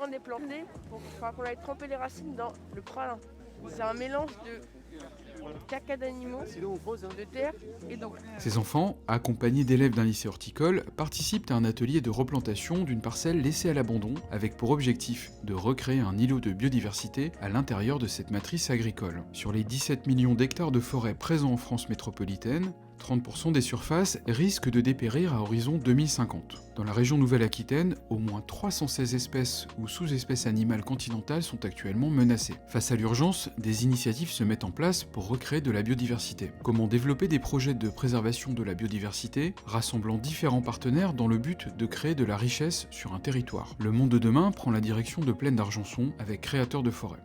On est planté pour aller tremper les racines dans le pralin. C'est un mélange de caca d'animaux, de terre et d'eau. Ces enfants, accompagnés d'élèves d'un lycée horticole, participent à un atelier de replantation d'une parcelle laissée à l'abandon avec pour objectif de recréer un îlot de biodiversité à l'intérieur de cette matrice agricole. Sur les 17 millions d'hectares de forêt présents en France métropolitaine, 30% des surfaces risquent de dépérir à horizon 2050. Dans la région Nouvelle-Aquitaine, au moins 316 espèces ou sous-espèces animales continentales sont actuellement menacées. Face à l'urgence, des initiatives se mettent en place pour recréer de la biodiversité. Comment développer des projets de préservation de la biodiversité, rassemblant différents partenaires dans le but de créer de la richesse sur un territoire. Le Monde de demain prend la direction de Plaine d'Argenson avec Créateurs de forêt.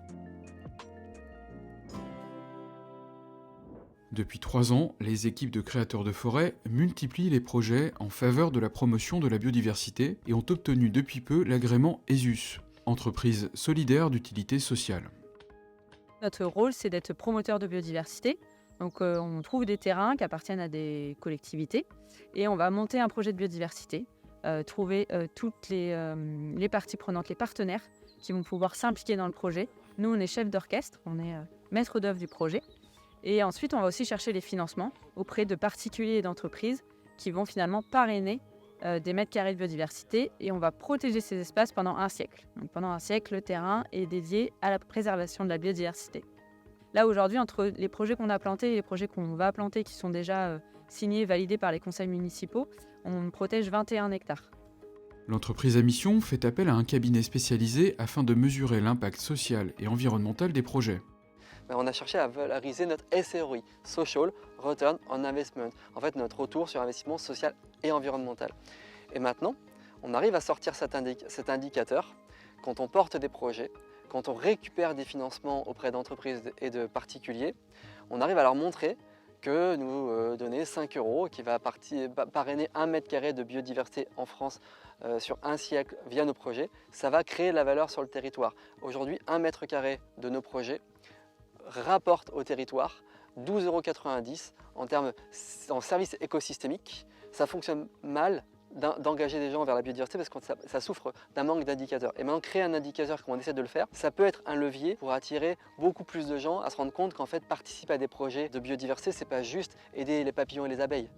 Depuis 3 ans, les équipes de Créateurs de forêt multiplient les projets en faveur de la promotion de la biodiversité et ont obtenu depuis peu l'agrément ESUS, entreprise solidaire d'utilité sociale. Notre rôle, c'est d'être promoteur de biodiversité. Donc, on trouve des terrains qui appartiennent à des collectivités et on va monter un projet de biodiversité, trouver toutes les parties prenantes, les partenaires qui vont pouvoir s'impliquer dans le projet. Nous, on est chef d'orchestre, on est maître d'œuvre du projet. Et ensuite, on va aussi chercher les financements auprès de particuliers et d'entreprises qui vont finalement parrainer des mètres carrés de biodiversité et on va protéger ces espaces pendant un siècle. Donc, pendant un siècle, le terrain est dédié à la préservation de la biodiversité. Là, aujourd'hui, entre les projets qu'on a plantés et les projets qu'on va planter qui sont déjà signés et validés par les conseils municipaux, on protège 21 hectares. L'entreprise à mission fait appel à un cabinet spécialisé afin de mesurer l'impact social et environnemental des projets. On a cherché à valoriser notre SROI, Social Return on Investment, en fait notre retour sur investissement social et environnemental. Et maintenant, on arrive à sortir cet indicateur quand on porte des projets, quand on récupère des financements auprès d'entreprises et de particuliers, on arrive à leur montrer que nous donner 5 € qui va parrainer 1 mètre carré de biodiversité en France sur un siècle via nos projets, ça va créer de la valeur sur le territoire. Aujourd'hui, 1 mètre carré de nos projets rapporte au territoire 12,90 € en service écosystémique. Ça fonctionne mal d'engager des gens vers la biodiversité parce que ça souffre d'un manque d'indicateurs. Et maintenant, créer un indicateur comme on essaie de le faire, ça peut être un levier pour attirer beaucoup plus de gens à se rendre compte qu'en fait, participer à des projets de biodiversité, c'est pas juste aider les papillons et les abeilles.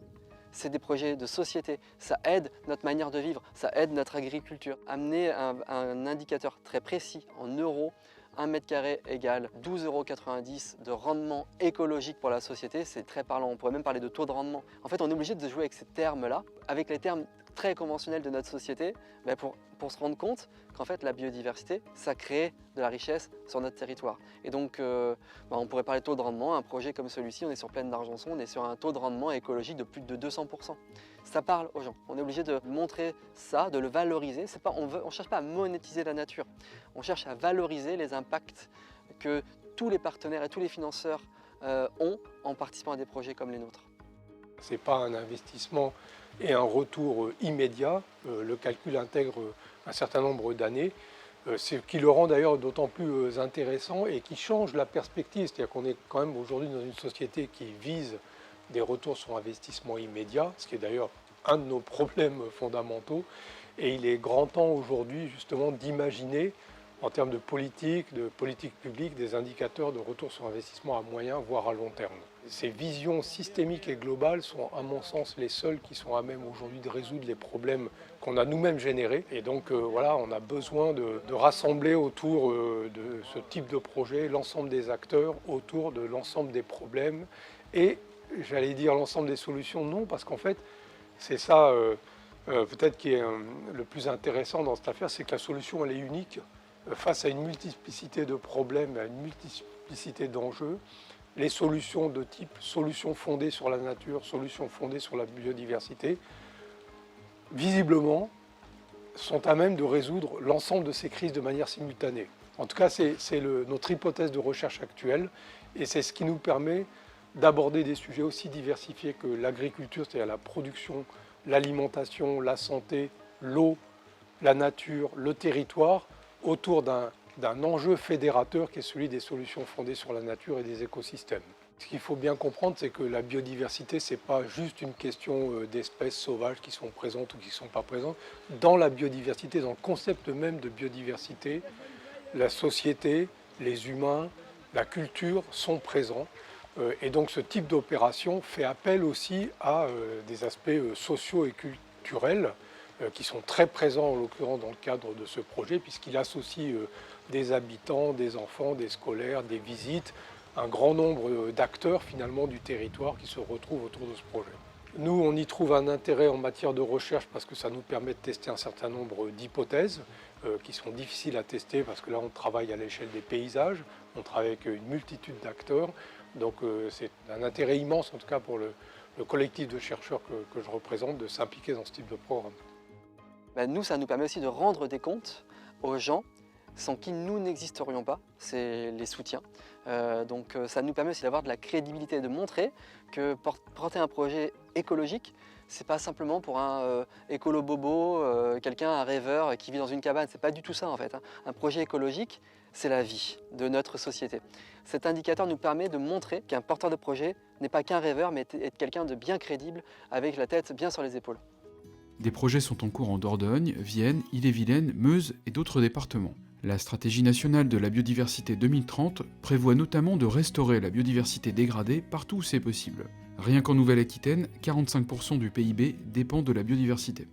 C'est des projets de société, ça aide notre manière de vivre, ça aide notre agriculture. Amener un indicateur très précis en euros, 1 mètre carré égale 12,90 € de rendement écologique pour la société, c'est très parlant. On pourrait même parler de taux de rendement. En fait, on est obligé de jouer avec ces termes-là, avec les termes très conventionnels de notre société, pour se rendre compte qu'en fait, la biodiversité, ça crée de la richesse sur notre territoire. Et donc, on pourrait parler de taux de rendement. Un projet comme celui-ci, on est sur Plaine d'Argenson, on est sur un taux de rendement écologique de plus de 200%. Ça parle aux gens. On est obligé de montrer ça, de le valoriser. On ne cherche pas à monétiser la nature. On cherche à valoriser les impacts que tous les partenaires et tous les financeurs ont en participant à des projets comme les nôtres. Ce n'est pas un investissement et un retour immédiat. Le calcul intègre un certain nombre d'années, ce qui le rend d'ailleurs d'autant plus intéressant et qui change la perspective. C'est-à-dire qu'on est quand même aujourd'hui dans une société qui vise des retours sur investissement immédiat, ce qui est d'ailleurs un de nos problèmes fondamentaux. Et il est grand temps aujourd'hui justement d'imaginer en termes de politique publique, des indicateurs de retour sur investissement à moyen, voire à long terme. Ces visions systémiques et globales sont, à mon sens, les seules qui sont à même aujourd'hui de résoudre les problèmes qu'on a nous-mêmes générés. Et donc, voilà, on a besoin de rassembler autour de ce type de projet l'ensemble des acteurs, autour de l'ensemble des problèmes et, j'allais dire, l'ensemble des solutions. Non, parce qu'en fait, c'est ça, peut-être qui est le plus intéressant dans cette affaire, c'est que la solution, elle est unique. Face à une multiplicité de problèmes, à une multiplicité d'enjeux, les solutions de type solutions fondées sur la nature, solutions fondées sur la biodiversité, visiblement, sont à même de résoudre l'ensemble de ces crises de manière simultanée. En tout cas, c'est notre hypothèse de recherche actuelle et c'est ce qui nous permet d'aborder des sujets aussi diversifiés que l'agriculture, c'est-à-dire la production, l'alimentation, la santé, l'eau, la nature, le territoire, autour d'un enjeu fédérateur qui est celui des solutions fondées sur la nature et des écosystèmes. Ce qu'il faut bien comprendre, c'est que la biodiversité, ce n'est pas juste une question d'espèces sauvages qui sont présentes ou qui ne sont pas présentes. Dans la biodiversité, dans le concept même de biodiversité, la société, les humains, la culture sont présents. Et donc ce type d'opération fait appel aussi à des aspects sociaux et culturels qui sont très présents en l'occurrence dans le cadre de ce projet, puisqu'il associe des habitants, des enfants, des scolaires, des visites, un grand nombre d'acteurs finalement du territoire qui se retrouvent autour de ce projet. Nous, on y trouve un intérêt en matière de recherche parce que ça nous permet de tester un certain nombre d'hypothèses qui sont difficiles à tester parce que là, on travaille à l'échelle des paysages, on travaille avec une multitude d'acteurs. Donc c'est un intérêt immense, en tout cas pour le collectif de chercheurs que je représente, de s'impliquer dans ce type de programme. Nous, ça nous permet aussi de rendre des comptes aux gens sans qui nous n'existerions pas, c'est les soutiens. Donc ça nous permet aussi d'avoir de la crédibilité, de montrer que porter un projet écologique, c'est pas simplement pour un écolo bobo, quelqu'un, un rêveur qui vit dans une cabane, c'est pas du tout ça en fait. Un projet écologique, c'est la vie de notre société. Cet indicateur nous permet de montrer qu'un porteur de projet n'est pas qu'un rêveur, mais est quelqu'un de bien crédible, avec la tête bien sur les épaules. Des projets sont en cours en Dordogne, Vienne, Ille-et-Vilaine, Meuse et d'autres départements. La stratégie nationale de la biodiversité 2030 prévoit notamment de restaurer la biodiversité dégradée partout où c'est possible. Rien qu'en Nouvelle-Aquitaine, 45% du PIB dépend de la biodiversité.